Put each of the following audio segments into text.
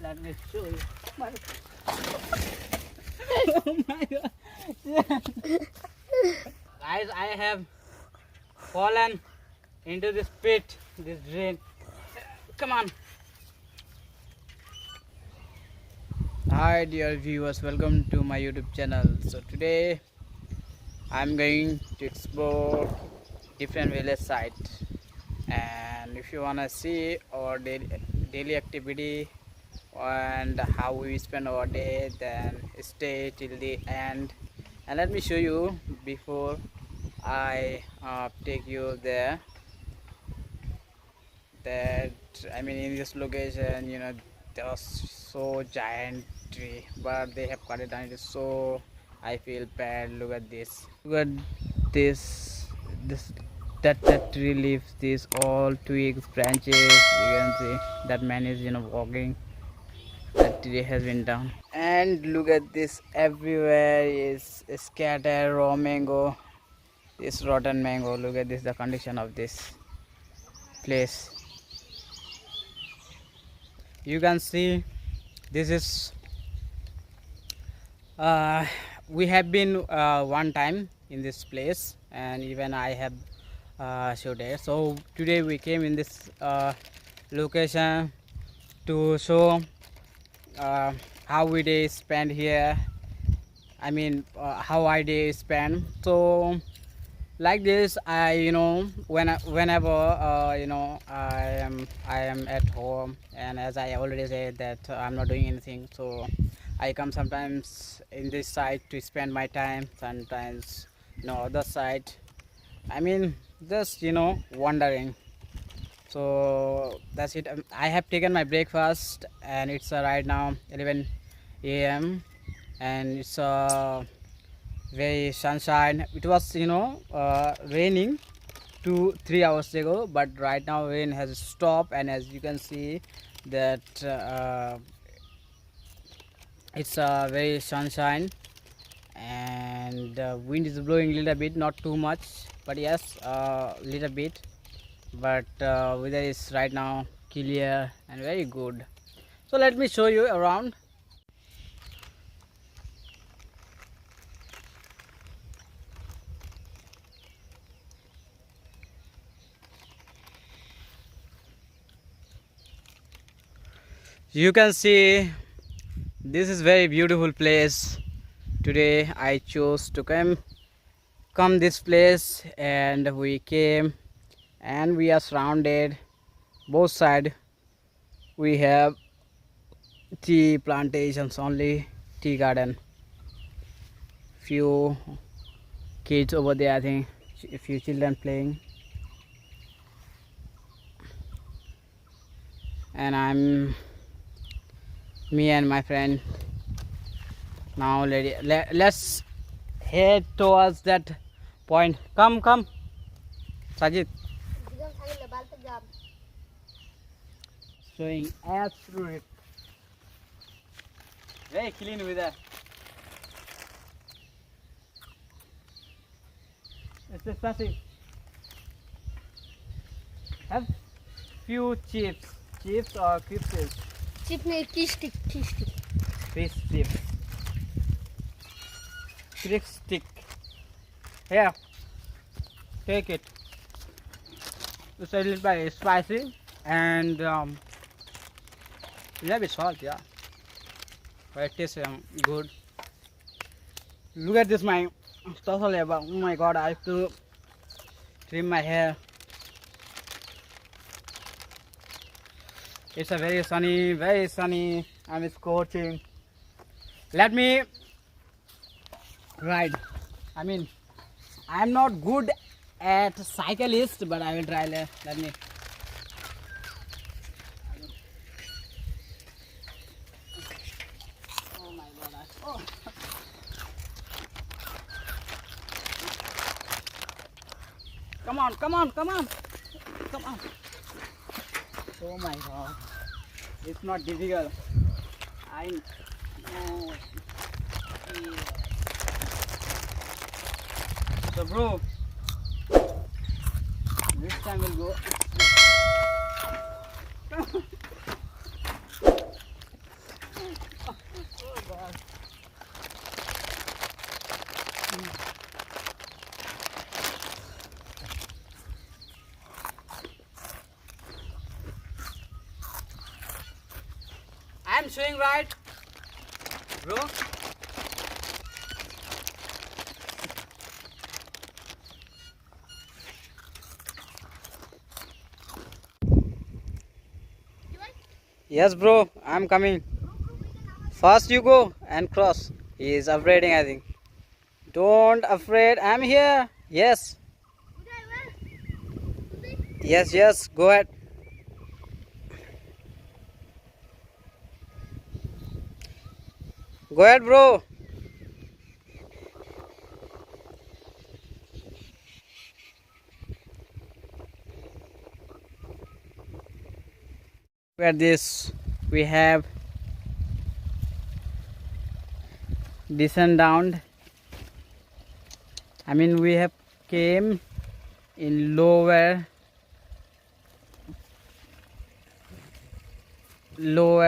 Let me show you. Oh my god. Guys, I have fallen into this pit, this drain. Come on. Hi dear viewers, welcome to my YouTube channel. So today I'm going to explore different village sites, and if you wanna see our daily activity and how we spend our day, then stay till the end and let me show you before I take you there. That I mean, in this location, you know, there was so giant tree, but they have cut it down. It is so, I feel bad. Look at this. Look at this. That tree leaves this all twigs, branches. You can see that man is, you know, walking. That tree has been down. And look at this. Everywhere is scattered raw mango. This rotten mango. Look at this. The condition of this place. You can see this is we have been one time in this place, and even I have showed it. So today we came in this location to show how we day spend here. I mean how I day spend. So like this, I, you know, whenever you know, I am at home, and as I already said that I'm not doing anything, so I come sometimes in this site to spend my time, sometimes, you know, other side, I mean, just, you know, wandering. So that's it. I have taken my breakfast, and it's right now 11 a.m. and it's very sunshine. It was, you know, raining 2-3 hours ago, but right now rain has stopped, and as you can see that it's very sunshine, and wind is blowing a little bit, not too much, but yes, little bit, but weather is right now clear and very good. So let me show you around. You can see this is very beautiful place. Today I chose to come this place, and we came, and we are surrounded both side. We have tea plantations, only tea garden. Few kids over there, I think a few children playing, and me and my friend now let's head towards that point. Come Sajid, showing absolute very clean weather. It's expensive. Have few chips or crisps. Chip नहीं stick. Fish chips. Crisp stick. Here, take it. It's a little bit spicy and a little bit salt, yeah. But it tastes good. Look at this, my totally about. Oh my god, I have to trim my hair. It's a very sunny, and it's scorching. Let me ride. I mean, I'm not good at cyclist, but I will try. Let me. Oh my god. Oh. Come on. Oh my god. It's not difficult. I know. So bro, this time we'll go. I'm showing right, bro. Yes, bro. I'm coming. First you go and cross. He is upgrading, I think. Don't afraid. I'm here. Yes. Yes, yes. Go ahead. Go ahead, bro. Where this we have descend down. I mean we have came in lower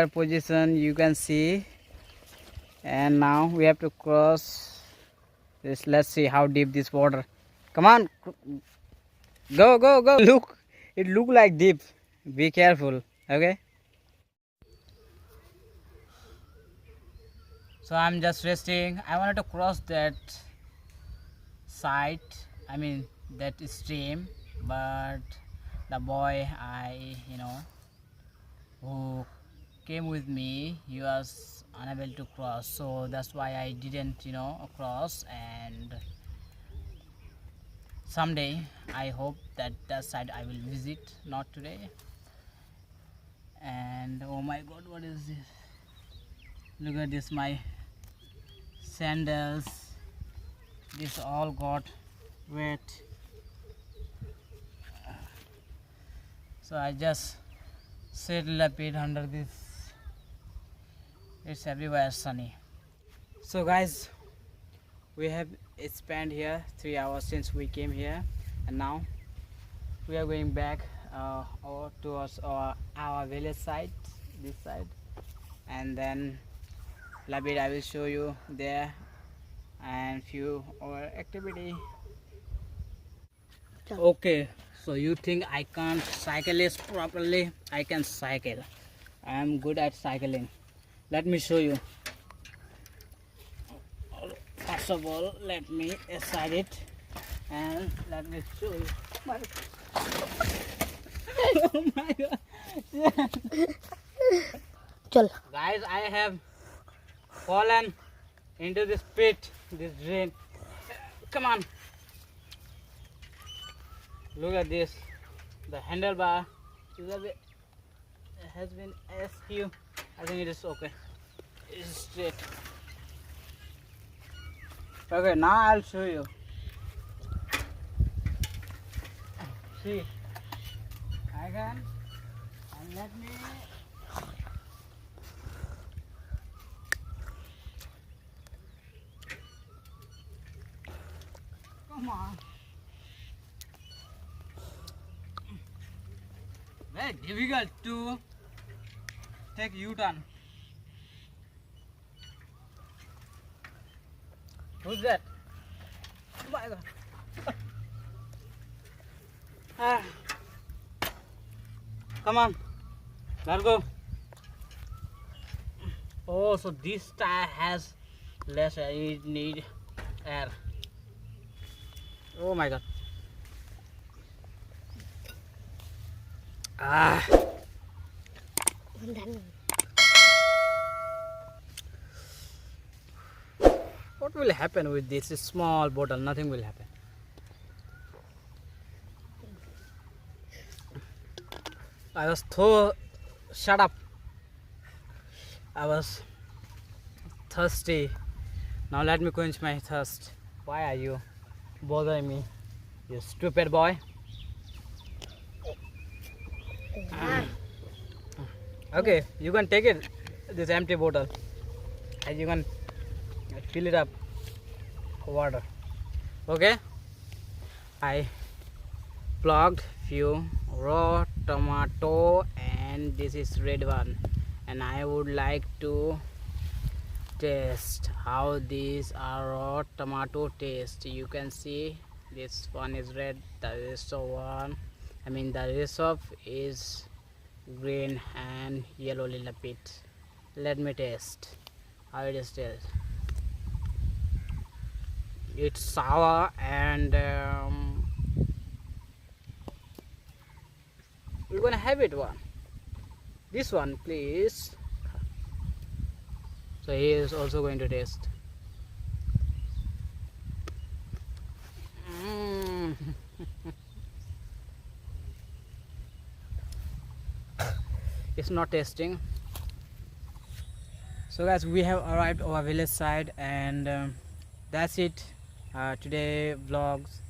position, you can see, and now we have to cross this. Let's see how deep this water. Come on, go go go. Look, it look like deep. Be careful. Okay, so I'm just resting. I wanted to cross that side, I mean that stream, but the boy who came with me, he was unable to cross, so that's why I didn't cross. And someday I hope that side I will visit, not today. And oh my god, what is this? Look at this, my sandals, this all got wet, so I just settle a bit under this. It's everywhere sunny. So guys, we have spent here 3 hours since we came here, and now we are going back towards our village side, this side, and then Labid I will show you there and few other activity. Okay, so you think I can't cycle this properly? I can cycle. I am good at cycling. Let me show you. First of all, let me aside it and let me show you. Oh my god. Guys, I have fallen into this pit, this drain. Come on. Look at this. The handlebar has been askew. I think it is okay. It is straight. Okay, now I'll show you. See, I can, and let me. Come on. Very difficult to take U-turn. Who's that? Oh my god. Come on, let's go. Oh, so this tire has less air, it need air. Oh my god. What will happen with this small bottle? Nothing will happen. I was shut up. I was thirsty. Now let me quench my thirst. Why are you bothering me, you stupid boy? Okay, you can take it, this empty bottle, and you can fill it up water. Okay, I plucked few raw tomato, and this is red one, and I would like to taste how these are raw tomato taste. You can see this one is red, the rest of one, the rest of is green and yellow little bit. Let me taste how it is taste. It's sour and we're gonna have it one. This one, please. So he is also going to taste. Mm. It's not tasting. So guys, we have arrived our village side, and that's it. Today vlogs,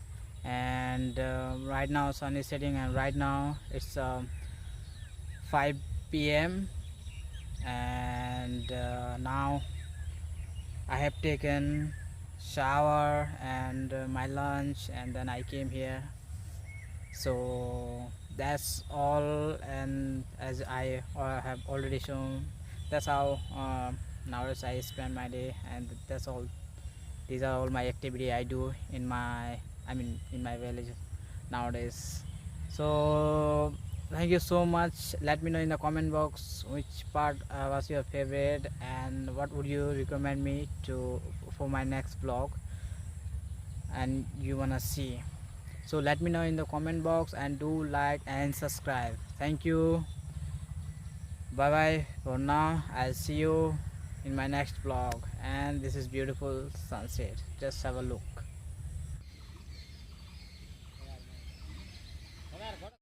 and right now sun is setting, and right now it's 5 p.m. and now I have taken shower and my lunch, and then I came here. So that's all, and as I have already shown, that's how nowadays I spend my day, and that's all. These are all my activity I do in my, I mean, in my village nowadays. So thank you so much. Let me know in the comment box which part was your favorite, and what would you recommend me to for my next vlog and you wanna see. So let me know in the comment box, and do like and subscribe. Thank you. Bye bye for now. I'll see you in my next vlog. And this is beautiful sunset, just have a look.